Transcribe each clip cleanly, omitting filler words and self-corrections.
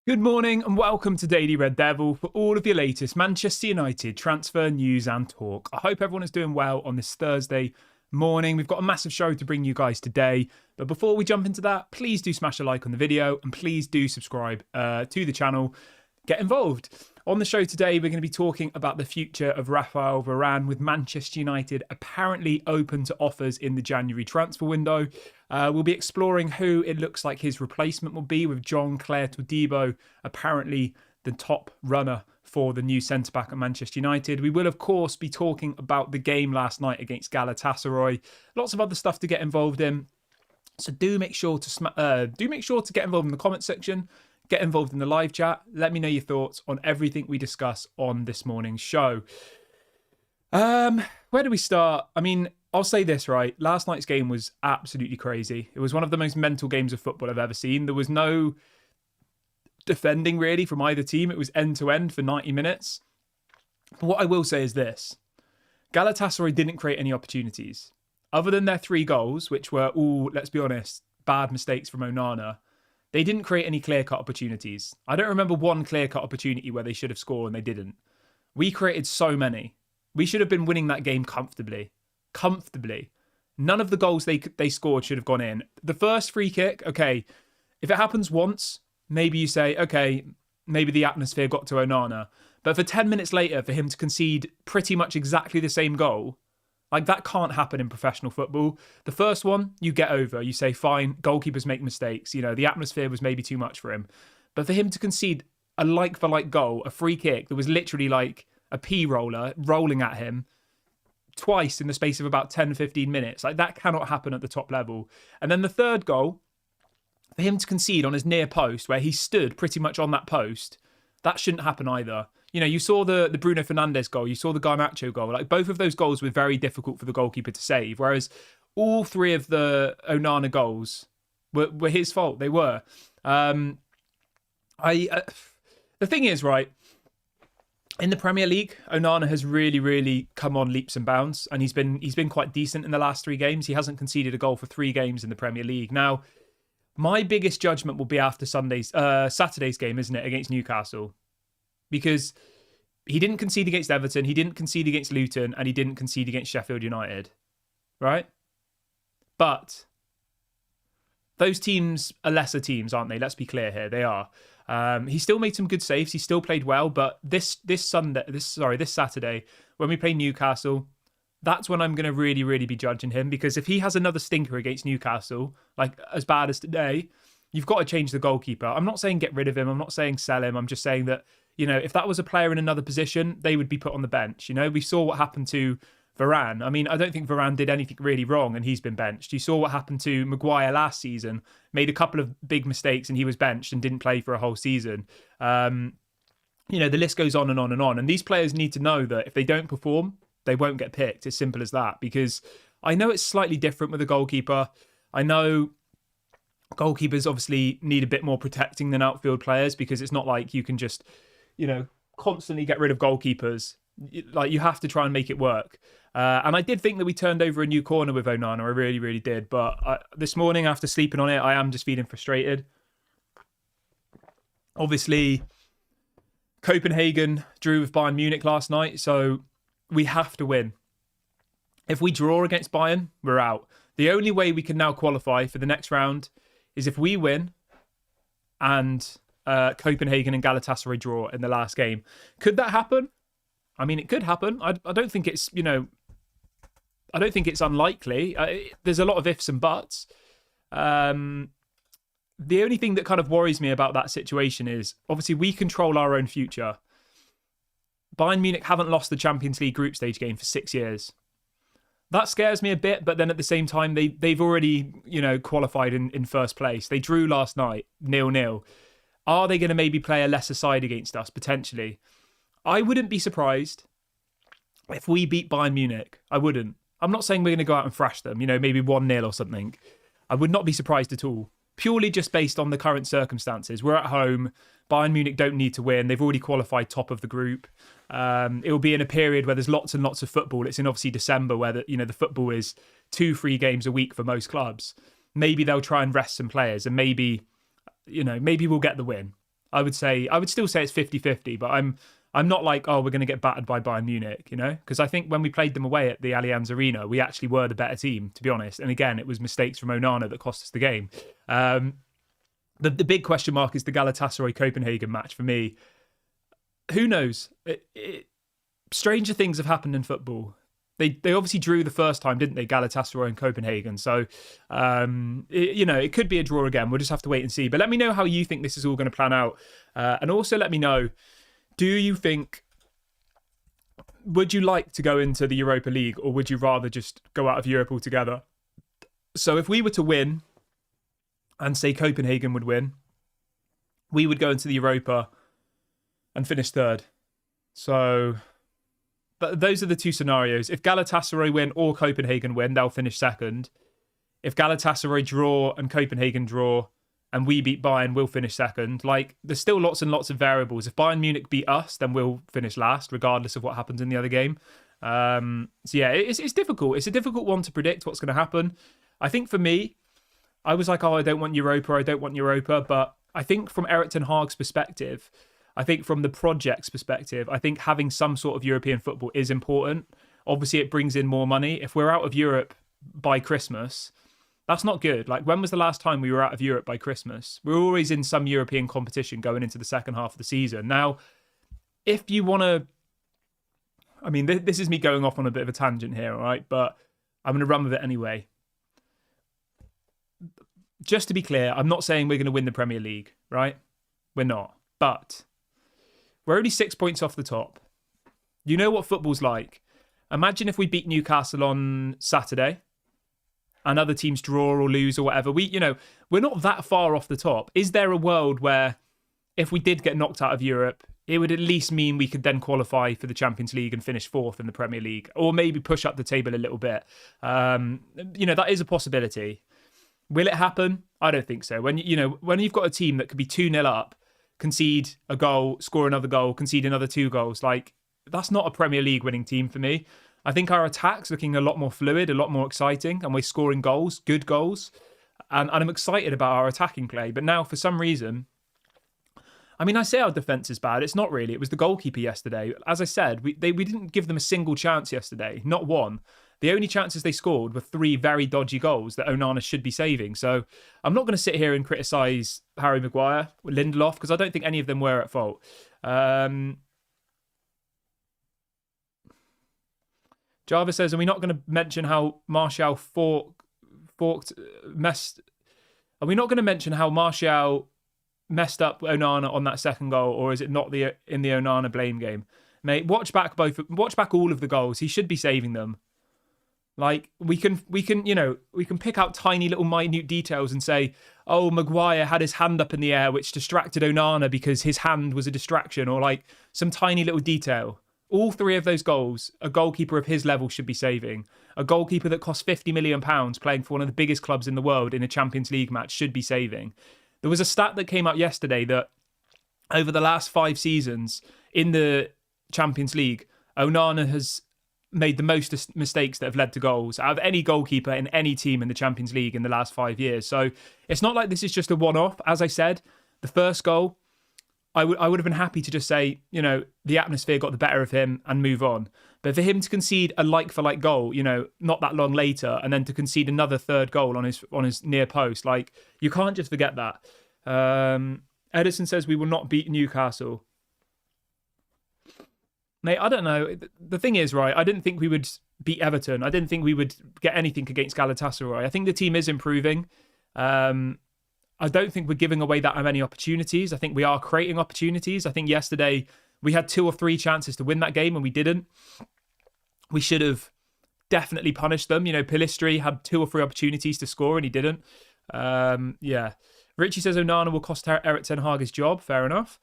Good morning and welcome to Daily Red Devil for all of your latest Manchester United transfer news and talk. I hope everyone is doing well on this Thursday morning. We've got a massive show to bring you guys today. But before we jump into that, please do smash a like on the video and please do subscribe to the channel. Get involved. On the show today, we're going to be talking about the future of Raphael Varane, with Manchester United apparently open to offers in the January transfer window. We'll be exploring who it looks like his replacement will be, with Jean-Claire Todibo apparently the top runner for the new centre-back at Manchester United. We will, of course, be talking about the game last night against Galatasaray. Lots of other stuff to get involved in. So do make sure to get involved in the comment section. Get involved in the live chat. Let me know your thoughts on everything we discuss on this morning's show. Where do we start? I mean, I'll say this, right? Last night's game was absolutely crazy. It was one of the most mental games of football I've ever seen. There was no defending really from either team. It was end to end for 90 minutes. But what I will say is this. Galatasaray didn't create any opportunities. Other than their 3 goals, which were all, let's be honest, bad mistakes from Onana, they didn't create any clear-cut opportunities. I don't remember one clear-cut opportunity where they should have scored and they didn't. We created so many. We should have been winning that game comfortably. Comfortably. None of the goals they scored should have gone in. The first free kick, okay, if it happens once, maybe you say, okay, maybe the atmosphere got to Onana. But for 10 minutes later, for him to concede pretty much exactly the same goal, like, that can't happen in professional football. The first one, you get over. You say, fine, goalkeepers make mistakes. You know, the atmosphere was maybe too much for him. But for him to concede a like-for-like goal, a free kick, that was literally like a pea roller rolling at him twice in the space of about 10, 15 minutes. Like, that cannot happen at the top level. And then the third goal, for him to concede on his near post, where he stood pretty much on that post, that shouldn't happen either. You know, you saw the Bruno Fernandes goal, you saw the Garnacho goal. Like, both of those goals were very difficult for the goalkeeper to save, whereas all 3 of the Onana goals were his fault. They were. The thing is, right, in the Premier League, Onana has really, really come on leaps and bounds, and he's been quite decent in the last 3 games. He hasn't conceded a goal for 3 games in the Premier League. Now, my biggest judgment will be after Saturday's game, isn't it, against Newcastle? Because he didn't concede against Everton, he didn't concede against Luton, and he didn't concede against Sheffield United, right? But those teams are lesser teams, aren't they? Let's be clear here, they are. He still made some good saves, he still played well, but this Saturday, when we play Newcastle, that's when I'm going to really, really be judging him, because if he has another stinker against Newcastle, like as bad as today, you've got to change the goalkeeper. I'm not saying get rid of him, I'm not saying sell him, I'm just saying that, you know, if that was a player in another position, they would be put on the bench. You know, we saw what happened to Varane. I mean, I don't think Varane did anything really wrong and he's been benched. You saw what happened to Maguire last season, made a couple of big mistakes and he was benched and didn't play for a whole season. You know, the list goes on and on and on. And these players need to know that if they don't perform, they won't get picked. It's simple as that. Because I know it's slightly different with a goalkeeper. I know goalkeepers obviously need a bit more protecting than outfield players, because it's not like you can just, you know, constantly get rid of goalkeepers. Like, you have to try and make it work. And I did think that we turned over a new corner with Onana. I really, really did. But this morning, after sleeping on it, I am just feeling frustrated. Obviously, Copenhagen drew with Bayern Munich last night, so we have to win. If we draw against Bayern, we're out. The only way we can now qualify for the next round is if we win and Copenhagen and Galatasaray draw in the last game. Could that happen? I mean, it could happen. I don't think it's, you know, I don't think it's unlikely. There's a lot of ifs and buts. The only thing that kind of worries me about that situation is, obviously, we control our own future. Bayern Munich haven't lost the Champions League group stage game for 6 years. That scares me a bit, but then at the same time, they've already, you know, qualified in first place. They drew last night, 0-0. Are they going to maybe play a lesser side against us, potentially? I wouldn't be surprised if we beat Bayern Munich. I wouldn't. I'm not saying we're going to go out and thrash them, you know, maybe 1-0 or something. I would not be surprised at all. Purely just based on the current circumstances. We're at home. Bayern Munich don't need to win. They've already qualified top of the group. It will be in a period where there's lots and lots of football. It's in obviously December, where the football is 2-3 games a week for most clubs. Maybe they'll try and rest some players, and maybe we'll get the win. I would still say it's 50-50, but I'm not like, oh, we're going to get battered by Bayern Munich, because I think when we played them away at the Allianz Arena, we actually were the better team, to be honest. And again, it was mistakes from Onana that cost us the game. The big question mark is the Galatasaray-Copenhagen match for me. Who knows? Stranger things have happened in football. They obviously drew the first time, didn't they? Galatasaray and Copenhagen. So, it could be a draw again. We'll just have to wait and see. But let me know how you think this is all going to plan out. And also let me know, do you think, would you like to go into the Europa League, or would you rather just go out of Europe altogether? So if we were to win, and say Copenhagen would win, we would go into the Europa and finish third. So those are the two scenarios. If Galatasaray win or Copenhagen win, they'll finish second. If Galatasaray draw and Copenhagen draw and we beat Bayern, we'll finish second. There's still lots and lots of variables. If Bayern Munich beat us, then we'll finish last, regardless of what happens in the other game. It's difficult. It's a difficult one to predict what's going to happen. I think for me, I was like, I don't want Europa. But I think from Erik ten Hag's perspective, I think from the project's perspective, I think having some sort of European football is important. Obviously, it brings in more money. If we're out of Europe by Christmas, that's not good. When was the last time we were out of Europe by Christmas? We're always in some European competition going into the second half of the season. Now, if you want to... I mean, this is me going off on a bit of a tangent here, all right? But I'm going to run with it anyway. Just to be clear, I'm not saying we're going to win the Premier League, right? We're not. But we're only 6 points off the top. You know what football's like. Imagine if we beat Newcastle on Saturday and other teams draw or lose or whatever. We're not that far off the top. Is there a world where if we did get knocked out of Europe, it would at least mean we could then qualify for the Champions League and finish fourth in the Premier League, or maybe push up the table a little bit? That is a possibility. Will it happen? I don't think so. When you've got a team that could be 2-0 up, concede a goal, score another goal, concede another 2 goals, that's not a Premier League winning team for me. I think our attack's looking a lot more fluid, a lot more exciting, and we're scoring goals, good goals. And I'm excited about our attacking play. But now, for some reason, I say our defence is bad. It's not really. It was the goalkeeper yesterday. As I said, we didn't give them a single chance yesterday, not one. The only chances they scored were 3 very dodgy goals that Onana should be saving. So I'm not going to sit here and criticise Harry Maguire, Lindelof, because I don't think any of them were at fault. Java says, are we not going to mention how Martial messed up Onana on that second goal, or is it not in the Onana blame game? Mate, watch back all of the goals. He should be saving them. We can pick out tiny little minute details and say, oh, Maguire had his hand up in the air, which distracted Onana because his hand was a distraction, or some tiny little detail. All 3 of those goals, a goalkeeper of his level should be saving. A goalkeeper that cost £50 million playing for one of the biggest clubs in the world in a Champions League match should be saving. There was a stat that came out yesterday that over the last 5 seasons in the Champions League, Onana has made the most mistakes that have led to goals out of any goalkeeper in any team in the Champions League in the last 5 years. So it's not like this is just a one-off. As I said, the first goal, I would have been happy to just say, the atmosphere got the better of him and move on. But for him to concede a like-for-like goal, not that long later, and then to concede another third goal on his near post, you can't just forget that. Edison says we will not beat Newcastle. Mate, I don't know. The thing is, right, I didn't think we would beat Everton. I didn't think we would get anything against Galatasaray. I think the team is improving. I don't think we're giving away that many opportunities. I think we are creating opportunities. I think yesterday we had 2 or 3 chances to win that game and we didn't. We should have definitely punished them. Pellistri had 2 or 3 opportunities to score and he didn't. Richie says Onana will cost Erik ten Hag his job. Fair enough.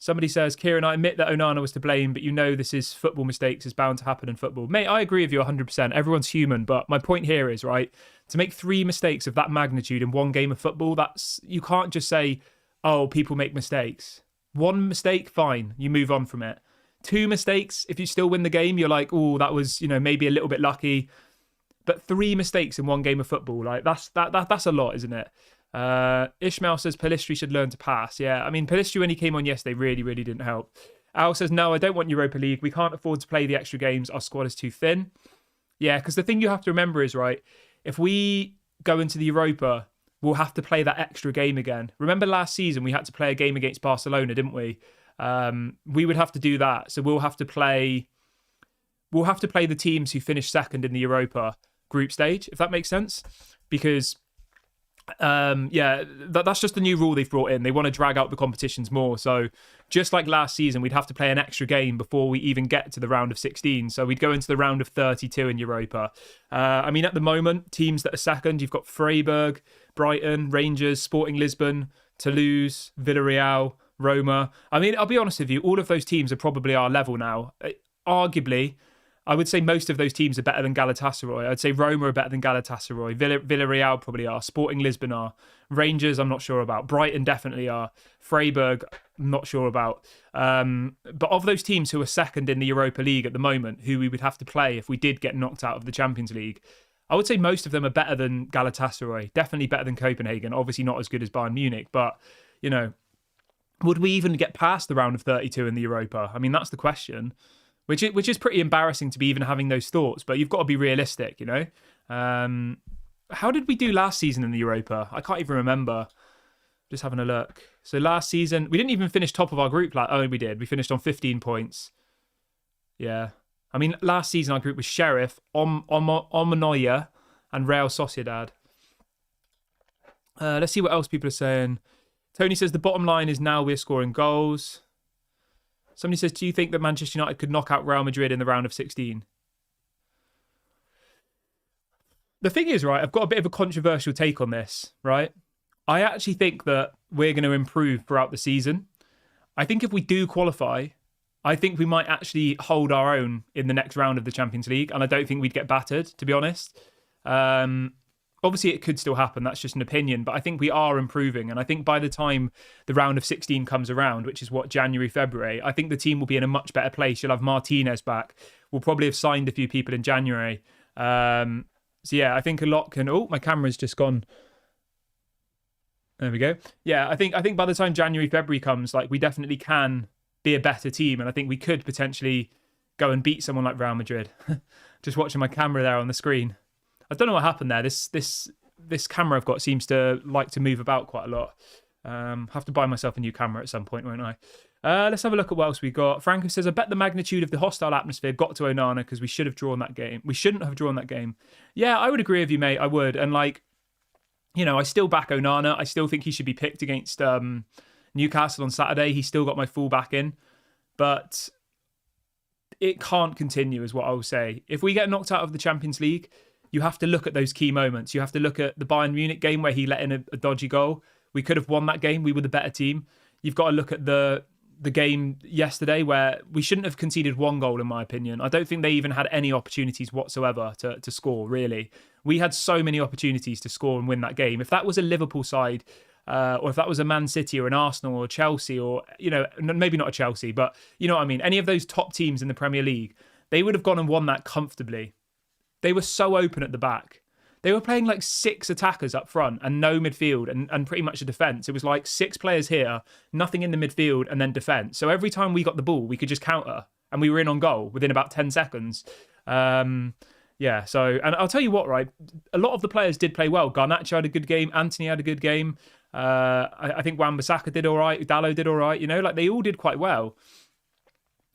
Somebody says, Kieran, I admit that Onana was to blame, but this is football mistakes is bound to happen in football. Mate, I agree with you 100%. Everyone's human, but my point here is, right, to make 3 mistakes of that magnitude in one game of football, you can't just say, oh, people make mistakes. 1 mistake, fine, you move on from it. 2 mistakes, if you still win the game, you're like, oh, that was, maybe a little bit lucky. But 3 mistakes in one game of football, that's a lot, isn't it? Ishmael says Pellistri should learn to pass. Yeah, I mean, Pellistri, when he came on yesterday, really, really didn't help. Al says, no, I don't want Europa League. We can't afford to play the extra games. Our squad is too thin. Yeah, because the thing you have to remember is, right, if we go into the Europa, we'll have to play that extra game again. Remember last season, we had to play a game against Barcelona, didn't we? We would have to do that. So we'll have to play the teams who finished second in the Europa group stage, if that makes sense. Because that's just the new rule they've brought in. They want to drag out the competitions more. So just like last season, we'd have to play an extra game before we even get to the round of 16. So we'd go into the round of 32 in Europa. I mean, at the moment, teams that are second, you've got Freiburg, Brighton, Rangers, Sporting Lisbon, Toulouse, Villarreal, Roma. I mean, I'll be honest with you, all of those teams are probably our level now. Arguably, I would say most of those teams are better than Galatasaray. I'd say Roma are better than Galatasaray. Villarreal probably are. Sporting Lisbon are. Rangers, I'm not sure about. Brighton definitely are. Freiburg, I'm not sure about. But of those teams who are second in the Europa League at the moment, who we would have to play if we did get knocked out of the Champions League, I would say most of them are better than Galatasaray. Definitely better than Copenhagen. Obviously not as good as Bayern Munich. But, you know, would we even get past the round of 32 in the Europa? I mean, that's the question. Which is pretty embarrassing to be even having those thoughts, but you've got to be realistic, you know? How did we do last season in the Europa? I can't even remember. Just having a look. So last season, we didn't even finish top of our group. We did. We finished on 15 points. Yeah. I mean, last season our group was Sheriff, Omonoya, and Real Sociedad. Let's see what else people are saying. Tony says the bottom line is now we're scoring goals. Somebody says, do you think that Manchester United could knock out Real Madrid in the round of 16? The thing is, right, I've got a bit of a controversial take on this, right? I actually think that we're going to improve throughout the season. I think if we do qualify, I think we might actually hold our own in the next round of the Champions League, and I don't think we'd get battered, to be honest. Obviously, it could still happen. That's just an opinion. But I think we are improving. And I think by the time the round of 16 comes around, which is what, January, February, I think the team will be in a much better place. You'll have Martinez back. We'll probably have signed a few people in January. So, yeah, I think a lot can... Oh, my camera's just gone. There we go. Yeah, I think by the time January, February comes, like, we definitely can be a better team. And I think we could potentially go and beat someone like Real Madrid. Just watching my camera there on the screen. I don't know what happened there. This camera I've got seems to like to move about quite a lot. Have to buy myself a new camera at some point, won't I? Let's have a look at what else we got. Franco says, I bet the magnitude of the hostile atmosphere got to Onana because we should have drawn that game. We shouldn't have drawn that game. Yeah, I would agree with you, mate. I would. And like, you know, I still back Onana. I still think he should be picked against Newcastle on Saturday. He's still got my full back in. But it can't continue is what I will say. If we get knocked out of the Champions League, you have to look at those key moments. You have to look at the Bayern Munich game where he let in a dodgy goal. We could have won that game. We were the better team. You've got to look at the game yesterday where we shouldn't have conceded one goal, in my opinion. I don't think they even had any opportunities whatsoever to score, really. We had so many opportunities to score and win that game. If that was a Liverpool side, or if that was a Man City or an Arsenal or Chelsea or, you know, maybe not a Chelsea, but you know what I mean? Any of those top teams in the Premier League, they would have gone and won that comfortably. They were so open at the back. They were playing like 6 attackers up front and no midfield and pretty much a defence. It was like 6 players here, nothing in the midfield and then defence. So every time we got the ball, we could just counter and we were in on goal within about 10 seconds. Yeah, so, and I'll tell you what, right? A lot of the players did play well. Garnacho had a good game. Anthony had a good game. I think Wan-Bissaka did all right. Dalot did all right. You know, like they all did quite well.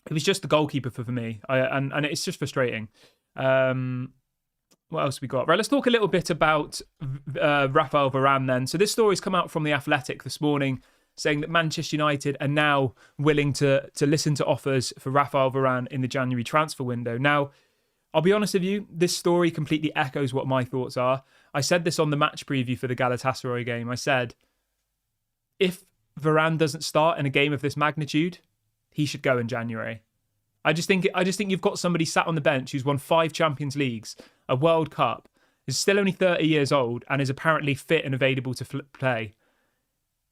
It was just the goalkeeper for me. And it's just frustrating. What else we got? Right, let's talk a little bit about Rafael Varane then. So this story's come out from The Athletic this morning saying that Manchester United are now willing to listen to offers for Rafael Varane in the January transfer window. Now, I'll be honest with you, this story completely echoes what my thoughts are. I said this on the match preview for the Galatasaray game. I said, if Varane doesn't start in a game of this magnitude, he should go in January. I just think you've got somebody sat on the bench who's won 5 Champions Leagues, a World Cup, is still only 30 years old, and is apparently fit and available to play.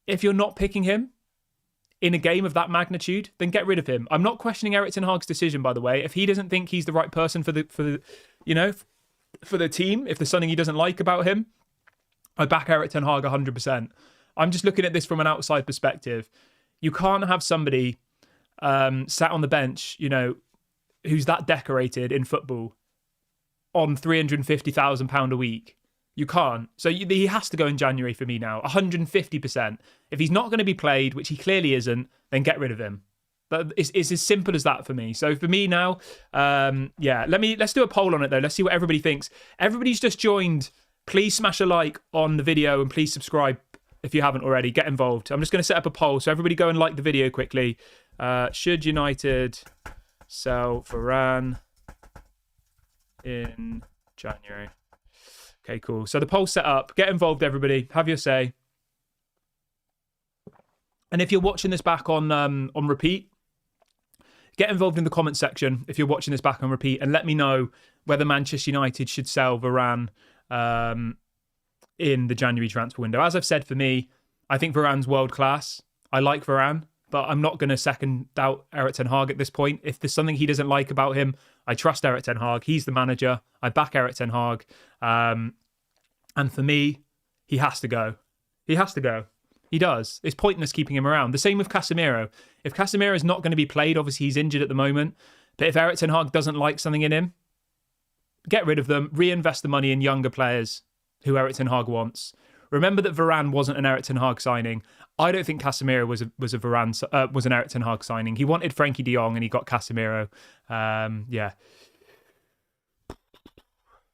If you're not picking him in a game of that magnitude, then get rid of him. I'm not questioning Erik ten Hag's decision, by the way. If he doesn't think he's the right person for the team, if there's something he doesn't like about him, I back Eric Ten Hag 100%. I'm just looking at this from an outside perspective. You can't have somebody sat on the bench, who's that decorated in football on £350,000 a week. You can't. So he has to go in January for me now, 150%. If he's not going to be played, which he clearly isn't, then get rid of him. It's as simple as that for me. So for me now, let's do a poll on it though. Let's see what everybody thinks. Everybody's just joined. Please smash a like on the video and please subscribe if you haven't already. Get involved. I'm just going to set up a poll. So everybody go and like the video quickly. Should United sell Varane in January? Okay, cool. So the poll's set up. Get involved, everybody. Have your say. And if you're watching this back on repeat, get involved in the comment section if you're watching this back on repeat and let me know whether Manchester United should sell Varane in the January transfer window. As I've said, for me, I think Varane's world class. I like Varane, but I'm not going to second doubt Eric Ten Hag at this point. If there's something he doesn't like about him, I trust Eric Ten Hag. He's the manager. I back Eric Ten Hag. And for me, he has to go. He has to go. He does. It's pointless keeping him around. The same with Casemiro. If Casemiro is not going to be played, obviously he's injured at the moment. But if Eric Ten Hag doesn't like something in him, get rid of them. Reinvest the money in younger players who Eric Ten Hag wants. Remember that Varane wasn't an Eric Ten Hag signing. I don't think Casemiro was an Eric Ten Hag signing. He wanted Frankie de Jong and he got Casemiro.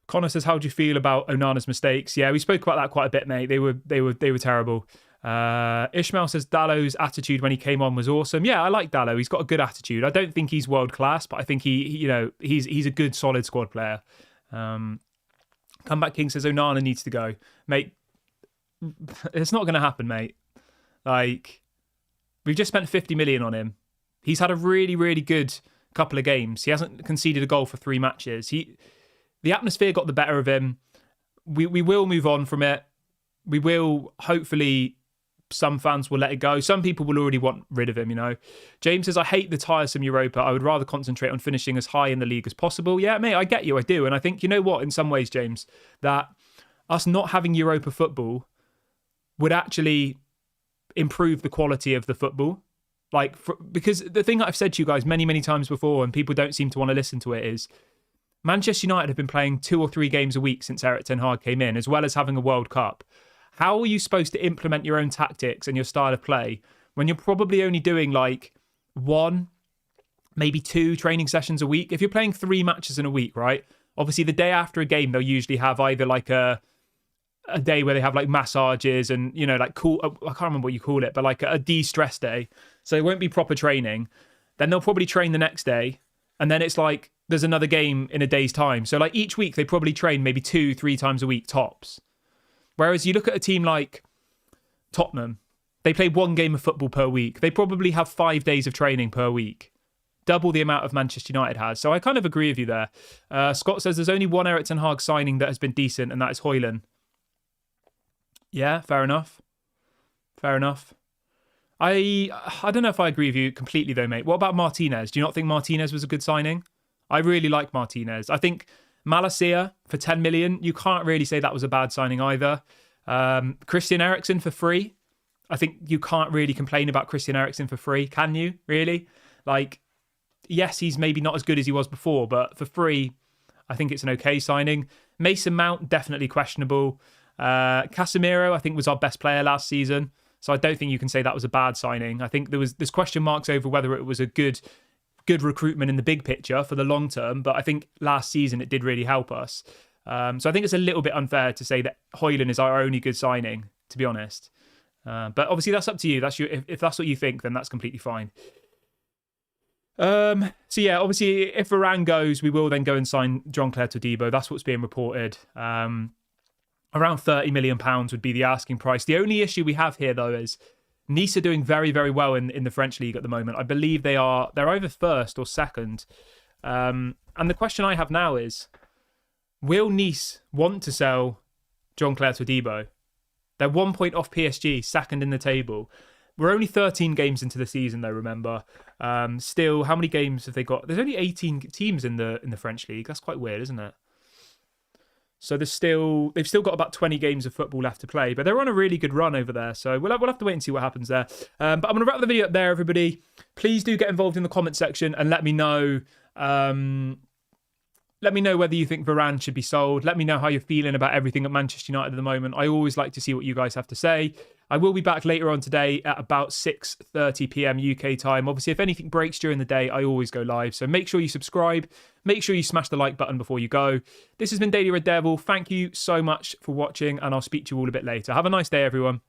Connor says, how do you feel about Onana's mistakes? Yeah, we spoke about that quite a bit, mate. They were terrible. Ishmael says Dallow's attitude when he came on was awesome. Yeah, I like Dallow. He's got a good attitude. I don't think he's world class, but I think he's a good, solid squad player. Comeback King says Onana needs to go, mate. It's not going to happen, mate. Like, we've just spent 50 million on him. He's had a really, really good couple of games. He hasn't conceded a goal for 3 matches. The atmosphere got the better of him. We will move on from it. We will, hopefully, some fans will let it go. Some people will already want rid of him, James says, I hate the tiresome Europa. I would rather concentrate on finishing as high in the league as possible. Yeah, mate, I get you. I do. And I think, you know what, in some ways, James, that us not having Europa football would actually improve the quality of the football. Because the thing that I've said to you guys many, many times before, and people don't seem to want to listen to it, is Manchester United have been playing 2 or 3 games a week since Eric Ten Hag came in, as well as having a World Cup. How are you supposed to implement your own tactics and your style of play when you're probably only doing 1, maybe 2 training sessions a week? If you're playing 3 matches in a week, right? Obviously, the day after a game, they'll usually have either a day where they have massages and, cool, I can't remember what you call it, but a de-stress day. So it won't be proper training. Then they'll probably train the next day. And then it's there's another game in a day's time. So each week they probably train maybe 2-3 times a week tops. Whereas you look at a team like Tottenham, they play 1 game of football per week. They probably have 5 days of training per week. Double the amount of Manchester United has. So I kind of agree with you there. Scott says there's only one Eric Ten Hag signing that has been decent, and that is Højlund. Yeah, fair enough. Fair enough. I don't know if I agree with you completely though, mate. What about Martinez? Do you not think Martinez was a good signing? I really like Martinez. I think Malacia for 10 million, you can't really say that was a bad signing either. Christian Eriksen for free. I think you can't really complain about Christian Eriksen for free, can you? Really? Yes, he's maybe not as good as he was before, but for free, I think it's an okay signing. Mason Mount, definitely questionable. Casemiro, I think, was our best player last season. So I don't think you can say that was a bad signing. I think there's question marks over whether it was a good recruitment in the big picture for the long term. But I think last season it did really help us. So I think it's a little bit unfair to say that Højlund is our only good signing, to be honest. But obviously that's up to you. If that's what you think, then that's completely fine. So yeah, obviously if Varane goes, we will then go and sign Jean-Claire Todibo. That's what's being reported. Around £30 million would be the asking price. The only issue we have here, though, is Nice are doing very, very well in the French league at the moment. I believe they're either first or second. And the question I have now is, will Nice want to sell Jean-Claire Todibo? They're 1 point off PSG, second in the table. We're only 13 games into the season, though, remember. Still, how many games have they got? There's only 18 teams in the French league. That's quite weird, isn't it? So they've still got about 20 games of football left to play, but they're on a really good run over there. So we'll have to wait and see what happens there. But I'm going to wrap the video up there, everybody. Please do get involved in the comment section and let me know. Let me know whether you think Varane should be sold. Let me know how you're feeling about everything at Manchester United at the moment. I always like to see what you guys have to say. I will be back later on today at about 6:30 p.m. UK time. Obviously, if anything breaks during the day, I always go live. So make sure you subscribe. Make sure you smash the like button before you go. This has been Daily Red Devil. Thank you so much for watching, and I'll speak to you all a bit later. Have a nice day, everyone.